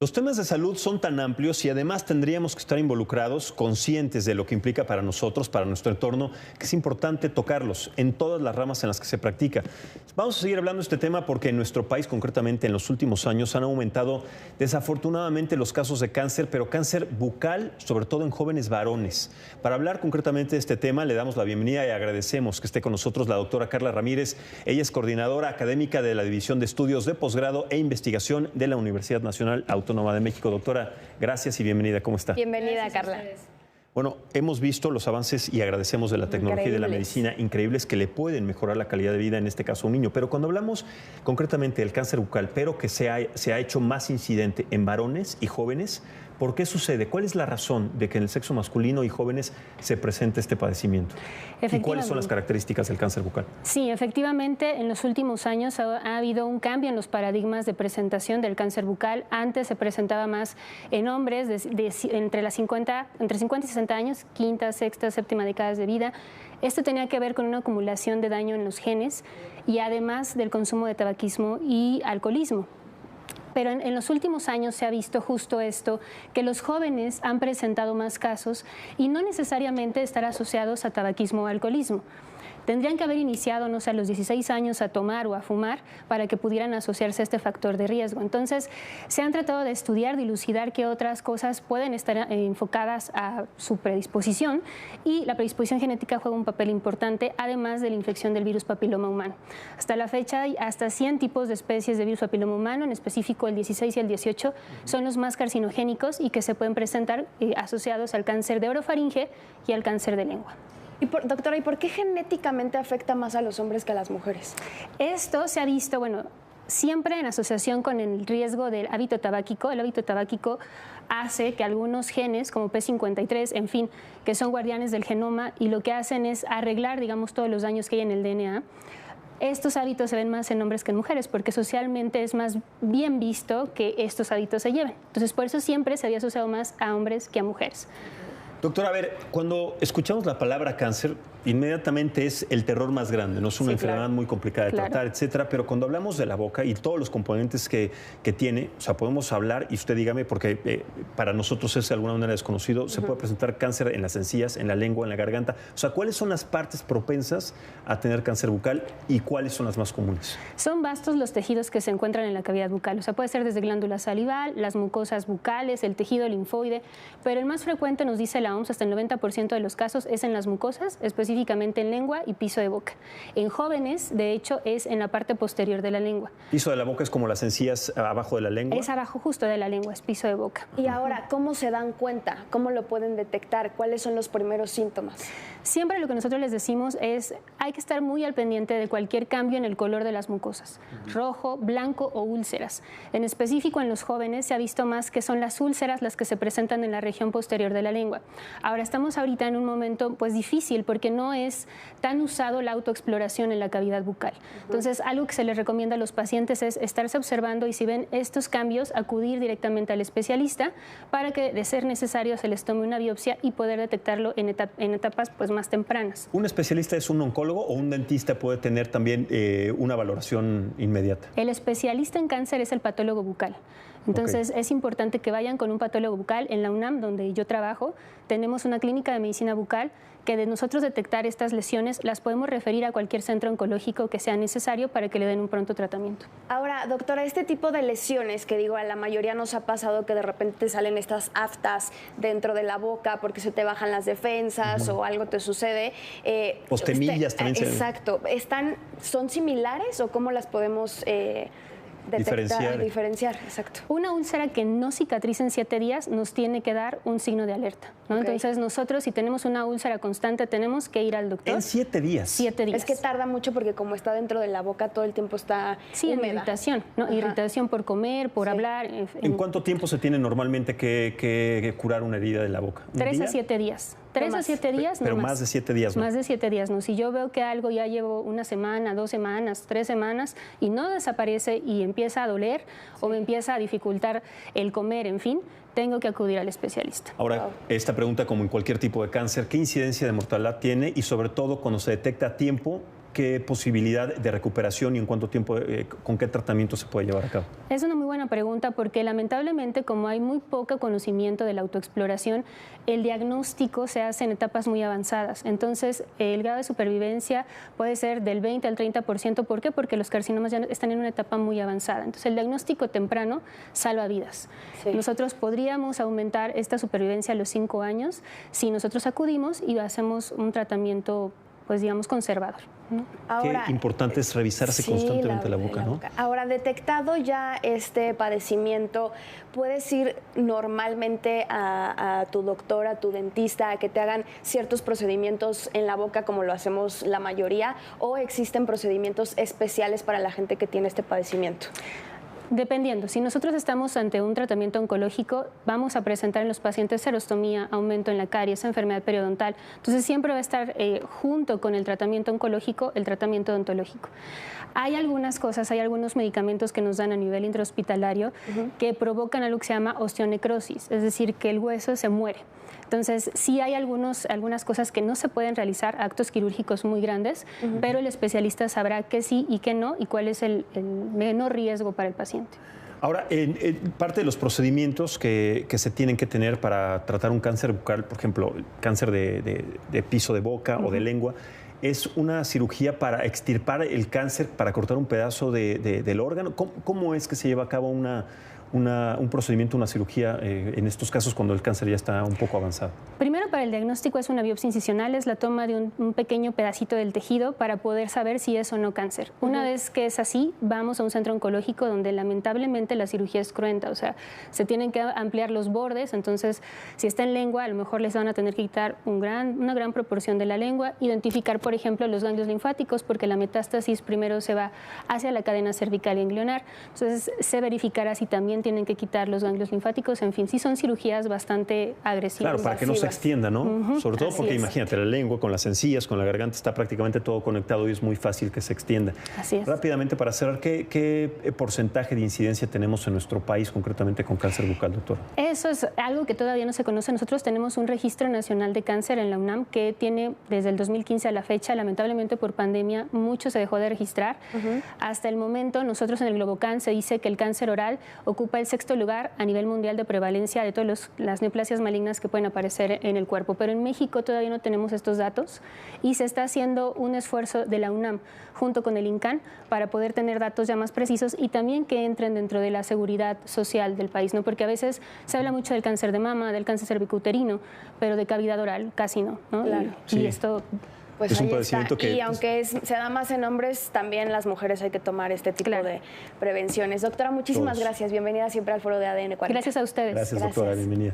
Los temas de salud son tan amplios y además tendríamos que estar involucrados, conscientes de lo que implica para nosotros, para nuestro entorno, que es importante tocarlos en todas las ramas en las que se practica. Vamos a seguir hablando de este tema porque en nuestro país, concretamente en los últimos años, han aumentado desafortunadamente los casos de cáncer, pero cáncer bucal, sobre todo en jóvenes varones. Para hablar concretamente de este tema, le damos la bienvenida y agradecemos que esté con nosotros la doctora Carla Ramírez. Ella es coordinadora académica de la División de Estudios de Posgrado e Investigación de la Universidad Nacional Autónoma de México. Doctora, gracias y bienvenida. ¿Cómo está? Bienvenida, Carla. Bueno, hemos visto los avances y agradecemos de la tecnología y de la medicina increíbles que le pueden mejorar la calidad de vida, en este caso a un niño. Pero cuando hablamos concretamente del cáncer bucal, pero que se ha hecho más incidente en varones y jóvenes, ¿por qué sucede? ¿Cuál es la razón de que en el sexo masculino y jóvenes se presente este padecimiento? ¿Y cuáles son las características del cáncer bucal? Sí, efectivamente, en los últimos años ha habido un cambio en los paradigmas de presentación del cáncer bucal. Antes se presentaba más en hombres entre 50 y 60 años, quinta, sexta, séptima décadas de vida. Esto tenía que ver con una acumulación de daño en los genes y además del consumo de tabaquismo y alcoholismo. Pero en los últimos años se ha visto justo esto, que los jóvenes han presentado más casos y no necesariamente estar asociados a tabaquismo o alcoholismo. Tendrían que haber iniciado, no sé, a los 16 años a tomar o a fumar para que pudieran asociarse a este factor de riesgo. Entonces, se han tratado de estudiar, dilucidar qué otras cosas pueden estar enfocadas a su predisposición, y la predisposición genética juega un papel importante, además de la infección del virus papiloma humano. Hasta la fecha hay hasta 100 tipos de especies de virus papiloma humano, en específico el 16 y el 18 son los más carcinogénicos y que se pueden presentar asociados al cáncer de orofaringe y al cáncer de lengua. Doctora, ¿y por qué genéticamente afecta más a los hombres que a las mujeres? Esto se ha visto, siempre en asociación con el riesgo del hábito tabáquico. El hábito tabáquico hace que algunos genes, como P53, en fin, que son guardianes del genoma y lo que hacen es arreglar, digamos, todos los daños que hay en el DNA. Estos hábitos se ven más en hombres que en mujeres porque socialmente es más bien visto que estos hábitos se lleven. Entonces, por eso siempre se había asociado más a hombres que a mujeres. Doctora, a ver, cuando escuchamos la palabra cáncer, inmediatamente es el terror más grande, ¿no? Es una enfermedad muy complicada de tratar, etcétera, pero cuando hablamos de la boca y todos los componentes que tiene, o sea, podemos hablar, y usted dígame, porque para nosotros es de alguna manera desconocido, se puede presentar cáncer en las encías, en la lengua, en la garganta. O sea, ¿cuáles son las partes propensas a tener cáncer bucal y cuáles son las más comunes? Son vastos los tejidos que se encuentran en la cavidad bucal, o sea, puede ser desde glándula salival, las mucosas bucales, el tejido linfoide, pero el más frecuente, nos dice la OMS, hasta el 90% de los casos es en las mucosas, específicamente en lengua y piso de boca. En jóvenes, de hecho, es en la parte posterior de la lengua. ¿Piso de la boca es como las encías abajo de la lengua? Es abajo justo de la lengua, es piso de boca. Y ahora, ¿cómo se dan cuenta? ¿Cómo lo pueden detectar? ¿Cuáles son los primeros síntomas? Siempre lo que nosotros les decimos es, hay que estar muy al pendiente de cualquier cambio en el color de las mucosas, rojo, blanco o úlceras. En específico en los jóvenes se ha visto más que son las úlceras las que se presentan en la región posterior de la lengua. Ahora estamos ahorita en un momento pues difícil porque no es tan usado la autoexploración en la cavidad bucal. Entonces, algo que se les recomienda a los pacientes es estarse observando y si ven estos cambios, acudir directamente al especialista para que, de ser necesario, se les tome una biopsia y poder detectarlo en etapas pues más tempranas. ¿Un especialista es un oncólogo o un dentista puede tener también una valoración inmediata? El especialista en cáncer es el patólogo bucal. Entonces, es importante que vayan con un patólogo bucal. En la UNAM, donde yo trabajo, tenemos una clínica de medicina bucal que de nosotros detectar estas lesiones las podemos referir a cualquier centro oncológico que sea necesario para que le den un pronto tratamiento. Ahora, doctora, este tipo de lesiones que digo, a la mayoría nos ha pasado que de repente salen estas aftas dentro de la boca porque se te bajan las defensas o algo te sucede. Postemillas también. Exacto. ¿Son similares o cómo las podemos diferenciar, exacto? Una úlcera que no cicatriza en 7 días nos tiene que dar un signo de alerta, ¿no? Entonces nosotros, si tenemos una úlcera constante, tenemos que ir al doctor. ¿En 7 días? 7 días. Es que tarda mucho porque como está dentro de la boca todo el tiempo está húmeda. Irritación, ¿no? Irritación por comer, por hablar. ¿En cuánto tiempo se tiene normalmente que curar una herida de la boca? 3 a 7 días. 3 a 7 días, pero más de 7 días, ¿no? Más de 7 días, ¿no? Si yo veo que algo ya llevo una semana, 2 semanas, 3 semanas y no desaparece y empieza a doler o me empieza a dificultar el comer, en fin, tengo que acudir al especialista. Ahora, esta pregunta, como en cualquier tipo de cáncer, ¿qué incidencia de mortalidad tiene? Y sobre todo, cuando se detecta a tiempo, qué posibilidad de recuperación y en cuánto tiempo, con qué tratamiento se puede llevar a cabo? Es una muy buena pregunta porque lamentablemente, como hay muy poco conocimiento de la autoexploración, el diagnóstico se hace en etapas muy avanzadas. Entonces, el grado de supervivencia puede ser del 20 al 30%. ¿Por qué? Porque los carcinomas ya están en una etapa muy avanzada. Entonces, el diagnóstico temprano salva vidas. Sí. Nosotros podríamos aumentar esta supervivencia a los 5 años si nosotros acudimos y hacemos un tratamiento, pues digamos, conservador, ¿no? Ahora, qué importante es revisarse constantemente la boca, ¿no? Ahora, detectado ya este padecimiento, ¿puedes ir normalmente a tu doctor, a tu dentista, a que te hagan ciertos procedimientos en la boca como lo hacemos la mayoría, o existen procedimientos especiales para la gente que tiene este padecimiento? Dependiendo, si nosotros estamos ante un tratamiento oncológico, vamos a presentar en los pacientes serostomía, aumento en la caries, enfermedad periodontal. Entonces siempre va a estar junto con el tratamiento oncológico, el tratamiento odontológico. Hay algunas cosas, hay algunos medicamentos que nos dan a nivel intrahospitalario que provocan algo que se llama osteonecrosis, es decir, que el hueso se muere. Entonces, sí hay algunas cosas que no se pueden realizar, actos quirúrgicos muy grandes, pero el especialista sabrá qué sí y qué no y cuál es el menor riesgo para el paciente. Ahora, parte de los procedimientos que se tienen que tener para tratar un cáncer bucal, por ejemplo, cáncer de piso de boca o de lengua, es una cirugía para extirpar el cáncer, para cortar un pedazo del órgano. ¿Cómo es que se lleva a cabo un procedimiento, una cirugía en estos casos cuando el cáncer ya está un poco avanzado? Primero, para el diagnóstico es una biopsia incisional, es la toma de un pequeño pedacito del tejido para poder saber si es o no cáncer. Una vez que es así, vamos a un centro oncológico donde lamentablemente la cirugía es cruenta, o sea, se tienen que ampliar los bordes, entonces si está en lengua, a lo mejor les van a tener que quitar una gran proporción de la lengua, identificar, por ejemplo, los ganglios linfáticos, porque la metástasis primero se va hacia la cadena cervical y ganglionar, entonces se verificará si también tienen que quitar los ganglios linfáticos, en fin, sí son cirugías bastante agresivas. Claro, para que no se extienda, ¿no? Sobre todo porque imagínate, la lengua con las encías, con la garganta, está prácticamente todo conectado y es muy fácil que se extienda. Así es. Rápidamente, para cerrar, ¿qué porcentaje de incidencia tenemos en nuestro país concretamente con cáncer bucal, doctor? Eso es algo que todavía no se conoce. Nosotros tenemos un registro nacional de cáncer en la UNAM que tiene desde el 2015 a la fecha, lamentablemente por pandemia, mucho se dejó de registrar. Hasta el momento, nosotros en el Globocan se dice que el cáncer oral ocupa el 6º lugar a nivel mundial de prevalencia de todas las neoplasias malignas que pueden aparecer en el cuerpo. Pero en México todavía no tenemos estos datos y se está haciendo un esfuerzo de la UNAM junto con el INCAN para poder tener datos ya más precisos y también que entren dentro de la seguridad social del país, ¿no? Porque a veces se habla mucho del cáncer de mama, del cáncer cervicouterino, pero de cavidad oral casi no, ¿no? Claro. Y esto... Pues es un ahí padecimiento está. que... Y aunque se da más en hombres, también las mujeres hay que tomar este tipo de prevenciones. Doctora, muchísimas gracias. Bienvenida siempre al Foro de ADN 40. Gracias a ustedes. Gracias, doctora. Bienvenida.